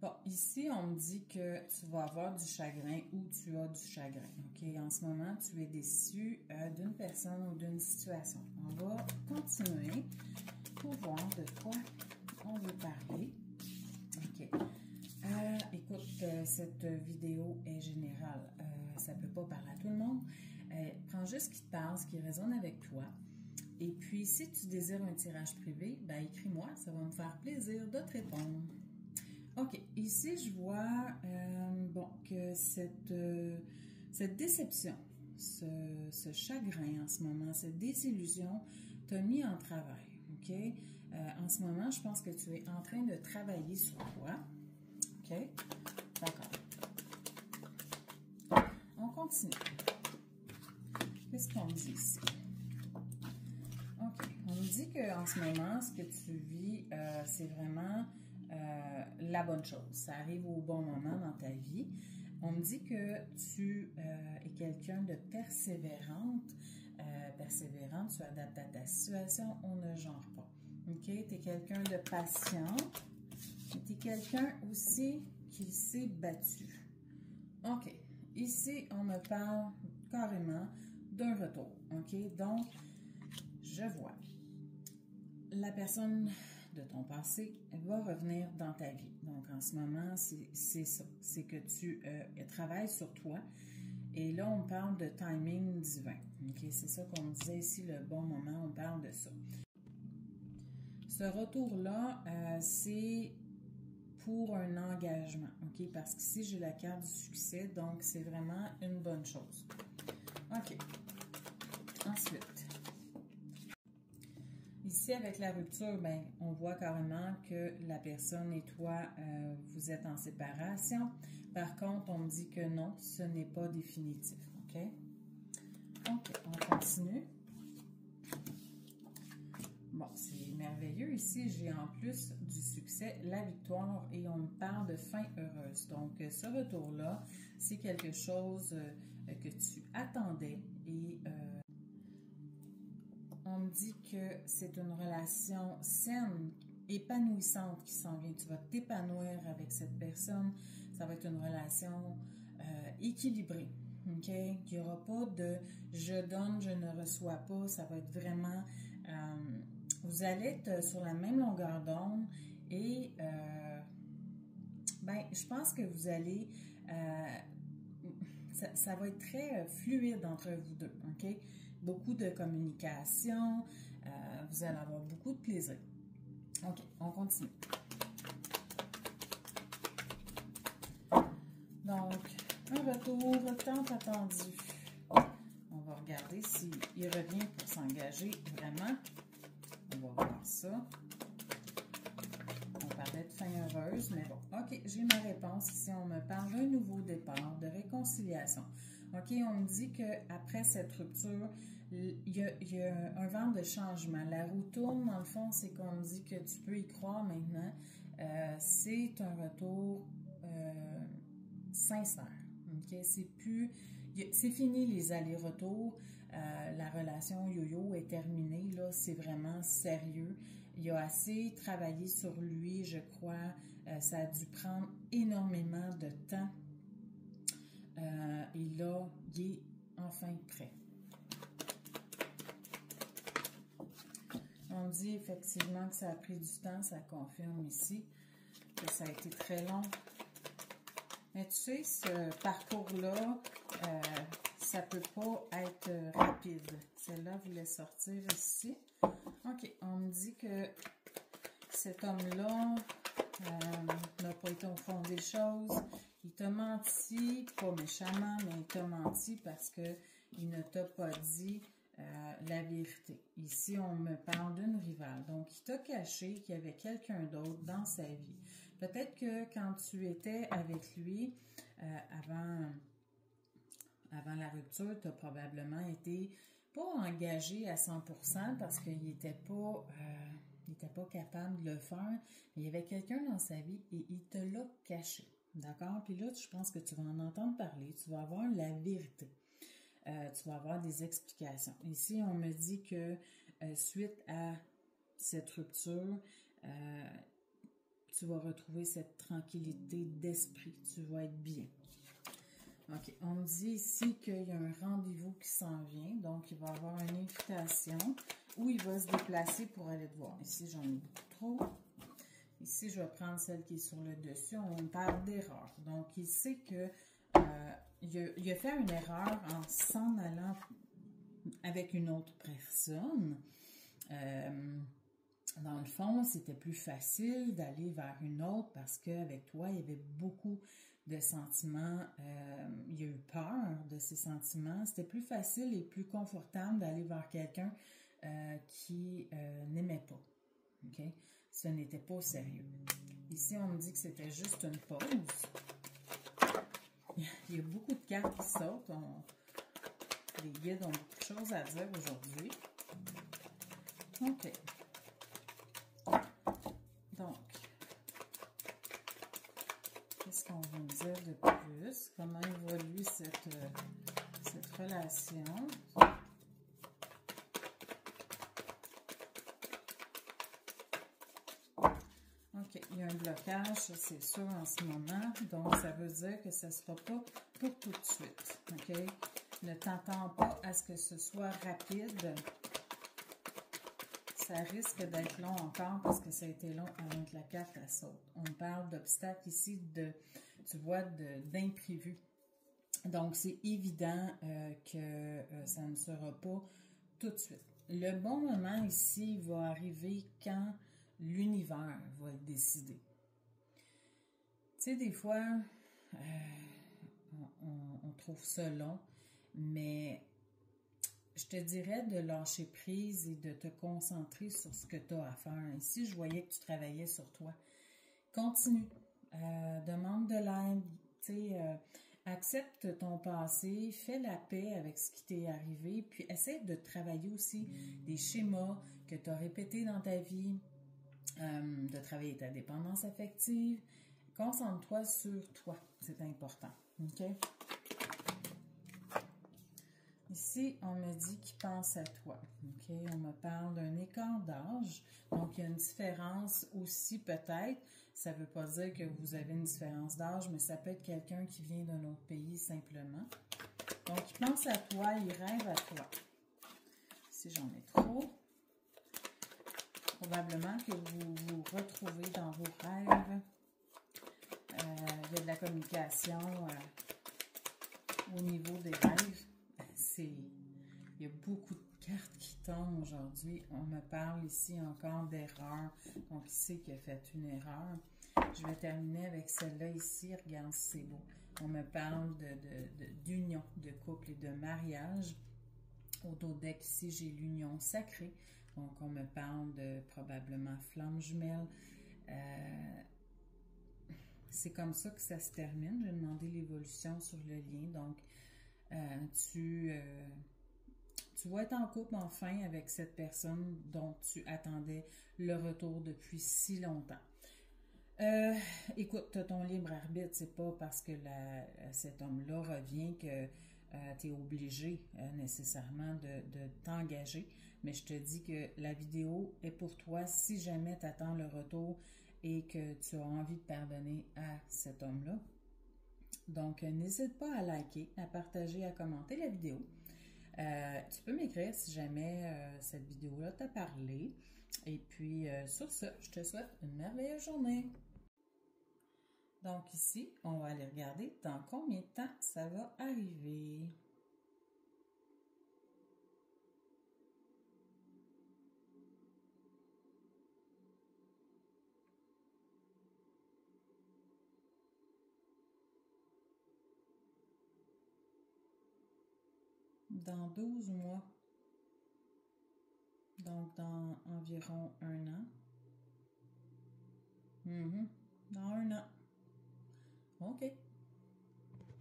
Bon, ici, on me dit que tu vas avoir du chagrin ou tu as du chagrin. OK? En ce moment, tu es déçu d'une personne ou d'une situation. On va continuer pour voir de quoi on veut parler. OK. Écoute, cette vidéo est générale. Ça ne peut pas parler à tout le monde. Prends juste ce qui te parle, ce qui résonne avec toi. Et puis, si tu désires un tirage privé, ben, écris-moi. Ça va me faire plaisir de te répondre. OK. Ici, je vois bon, que cette déception, ce chagrin en ce moment, cette désillusion t'a mis en travail. OK? En ce moment, je pense que tu es en train de travailler sur toi. OK? D'accord. On continue. Qu'est-ce qu'on me dit ici? OK. On me dit qu'en ce moment, ce que tu vis, c'est vraiment la bonne chose. Ça arrive au bon moment dans ta vie. On me dit que tu es quelqu'un de persévérante. Persévérante, tu adaptes à ta situation, on ne genre pas. OK? Tu es quelqu'un de patient. Tu es quelqu'un aussi qui s'est battu. OK. Ici, on me parle carrément d'un retour. OK? Donc, je vois la personne de ton passé va revenir dans ta vie. Donc, en ce moment, c'est ça. C'est que tu travailles sur toi. Et là, on parle de timing divin. OK? C'est ça qu'on disait ici, le bon moment, on parle de ça. Ce retour-là, c'est pour un engagement. OK? Parce qu'ici, j'ai la carte du succès. Donc, c'est vraiment une bonne chose. OK. Ensuite. Ici, avec la rupture, ben, on voit carrément que la personne et toi, vous êtes en séparation. Par contre, on me dit que non, ce n'est pas définitif. OK? OK, on continue. Bon, c'est merveilleux. Ici, j'ai en plus du succès, la victoire et on me parle de fin heureuse. Donc, ce retour-là, c'est quelque chose que tu attendais et on me dit que c'est une relation saine, épanouissante qui s'en vient. Tu vas t'épanouir avec cette personne. Ça va être une relation équilibrée. OK? Il n'y aura pas de je donne, je ne reçois pas. Ça va être vraiment. Vous allez être sur la même longueur d'onde et ben, je pense que vous allez. Ça va être très fluide entre vous deux. OK? Beaucoup de communication, vous allez avoir beaucoup de plaisir. OK, on continue. Donc, un retour tant attendu. On va regarder s'il revient pour s'engager vraiment. On va voir ça. On parlait de fin heureuse, mais bon. OK, j'ai ma réponse. Ici, on me parle d'un nouveau départ, de réconciliation. OK, on me dit qu'après cette rupture, il y a un vent de changement. La roue tourne, dans le fond, c'est qu'on me dit que tu peux y croire maintenant. C'est un retour sincère. OK, c'est fini les allers-retours. La relation yo-yo est terminée. Là, c'est vraiment sérieux. Il a assez travaillé sur lui, je crois. Ça a dû prendre énormément de temps. Et là, il est enfin prêt. On dit effectivement que ça a pris du temps, ça confirme ici que ça a été très long. Mais tu sais, ce parcours-là, ça ne peut pas être rapide. Celle-là voulait sortir ici. OK, on me dit que cet homme-là n'a pas été au fond des choses. Il t'a menti, pas méchamment, mais il t'a menti parce qu'il ne t'a pas dit la vérité. Ici, on me parle d'une rivale. Donc, il t'a caché qu'il y avait quelqu'un d'autre dans sa vie. Peut-être que quand tu étais avec lui, avant la rupture, tu as probablement été pas engagé à 100% parce qu'il n'était pas capable de le faire. Mais il y avait quelqu'un dans sa vie et il te l'a caché. D'accord? Puis là, je pense que tu vas en entendre parler. Tu vas avoir la vérité. Tu vas avoir des explications. Ici, on me dit que suite à cette rupture, tu vas retrouver cette tranquillité d'esprit. Tu vas être bien. OK. On me dit ici qu'il y a un rendez-vous qui s'en vient. Donc, il va y avoir une invitation où il va se déplacer pour aller te voir. Ici, j'en ai beaucoup trop. Ici, je vais prendre celle qui est sur le dessus. On parle d'erreur. Donc, il sait que il a fait une erreur en s'en allant avec une autre personne. Dans le fond, c'était plus facile d'aller vers une autre parce qu'avec toi, il y avait beaucoup de sentiments. Il y a eu peur de ces sentiments. C'était plus facile et plus confortable d'aller vers quelqu'un qui n'aimait pas. OK? Ce n'était pas sérieux. Ici, on me dit que c'était juste une pause. Il y a beaucoup de cartes qui sautent. Les guides ont beaucoup de choses à dire aujourd'hui. OK. Donc, qu'est-ce qu'on va me dire de plus? Comment évolue cette relation? OK, il y a un blocage, c'est sûr, en ce moment. Donc, ça veut dire que ça ne sera pas pour tout de suite. OK? Ne t'attends pas à ce que ce soit rapide. Ça risque d'être long encore parce que ça a été long avant que la carte elle saute. On parle d'obstacles ici, tu vois, d'imprévus. Donc, c'est évident que ça ne sera pas tout de suite. Le bon moment ici va arriver quand l'univers va le décider. Tu sais, des fois, on trouve ça long, mais je te dirais de lâcher prise et de te concentrer sur ce que tu as à faire. Ici, je voyais que tu travaillais sur toi. Continue. Demande de l'aide. Tu sais, accepte ton passé. Fais la paix avec ce qui t'est arrivé. Puis, essaie de travailler aussi des schémas que tu as répétés dans ta vie. De travailler ta dépendance affective. Concentre-toi sur toi. C'est important. OK? Ici, on me dit qu'il pense à toi. OK? On me parle d'un écart d'âge. Donc, il y a une différence aussi peut-être. Ça ne veut pas dire que vous avez une différence d'âge, mais ça peut être quelqu'un qui vient d'un autre pays simplement. Donc, il pense à toi, il rêve à toi. Si j'en ai trop, probablement que vous vous retrouvez dans vos rêves. Il y a de la communication au niveau des rêves. Il y a beaucoup de cartes qui tombent aujourd'hui. On me parle ici encore d'erreur. Donc, ici qui a fait une erreur. Je vais terminer avec celle-là ici. Regarde, c'est beau. On me parle d'union, de couple et de mariage. Au dos deck ici, j'ai l'union sacrée. Donc, on me parle de probablement flamme jumelle. C'est comme ça que ça se termine. J'ai demandé l'évolution sur le lien. Donc, tu vas être en couple enfin avec cette personne dont tu attendais le retour depuis si longtemps. Écoute, tu as ton libre arbitre, c'est pas parce que cet homme-là revient que tu es obligé nécessairement de t'engager, mais je te dis que la vidéo est pour toi si jamais tu attends le retour et que tu as envie de pardonner à cet homme-là. Donc, n'hésite pas à liker, à partager, à commenter la vidéo. Tu peux m'écrire si jamais cette vidéo-là t'a parlé. Et puis, sur ce, je te souhaite une merveilleuse journée. Donc ici, on va aller regarder dans combien de temps ça va arriver. Dans 12 mois. Donc, dans environ 1 an. Dans 1 an. OK.